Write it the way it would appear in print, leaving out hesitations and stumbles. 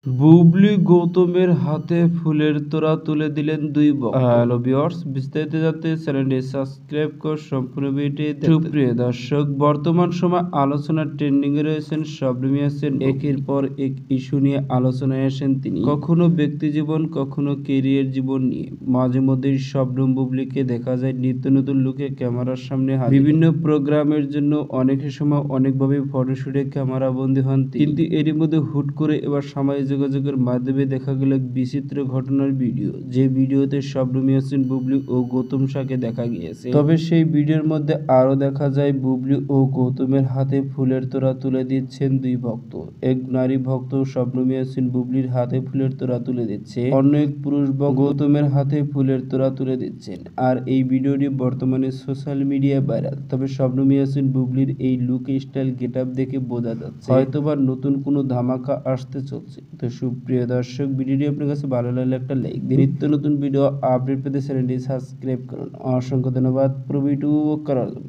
বুবলি গৌতমের হাতে ফুলের তোড়া তুলে দিলেন দুই ভক্ত। হ্যালো ভিউয়ার্স, বিস্তারিত জানতে চ্যানেলটি সাবস্ক্রাইব করে সম্পূর্ণ ভিডিওটি দেখুন। সুপ্রিয় দর্শক, বর্তমান সময় আলোচনার ট্রেন্ডিং এ রয়েছেন শবনম ইয়াসমিন। একের পর এক ইস্যু নিয়ে আলোচনায় আসেন তিনি। কখনো ব্যক্তি জীবন, কখনো কেরিয়ার জীবন নিয়ে। মাঝে মধ্যেই শবনম বুবলিকে দেখা যায় নিত্য নতুন লুকে ক্যামেরার সামনে হাজির। বিভিন্ন প্রোগ্রামের জন্য অনেকের সময় অনেকভাবে ফটোশুটে ক্যামেরা বন্দী হন তিনি। কিন্তু এরই মধ্যে হুট করে এবার সামাজিক যোগাযোগের মাধ্যমে দেখা গেল এক বিচিত্র ঘটনার ভিডিও, যে ভিডিওতে শবনম ইয়াসমিন, বুবলি ও গৌতম শাহকে দেখা গিয়েছে। তবে সেই ভিডিওর মধ্যে আরো দেখা যায় বুবলি ও গৌতমের হাতে ফুলের তোড়া তুলে দিচ্ছেন দুই ভক্ত। এক নারী ভক্ত শবনম ইয়াসমিন বুবলির হাতে ফুলের তোড়া তুলে দিচ্ছে, অন্য এক পুরুষ ভক্ত গৌতমের হাতে ফুলের তোড়া তুলে দিচ্ছেন। আর এই ভিডিওটি বর্তমানে সোশ্যাল মিডিয়ায় ভাইরাল। তবে শবনম ইয়াসমিন বুবলির এই লুক, স্টাইল, গেটআপ দেখে বোঝা যাচ্ছে হয়তোবা নতুন কোনো ধামাকা আসতে চলছে। তো সুপ্রিয় দর্শক, ভিডিওটি আপনার কাছে ভালো লাগলে একটা লাইক দিন। নিত্য নতুন ভিডিও আপডেট পেতে চ্যানেলটি সাবস্ক্রাইব করুন। অসংখ্য ধন্যবাদ পুরো ভিডিও করার জন্য।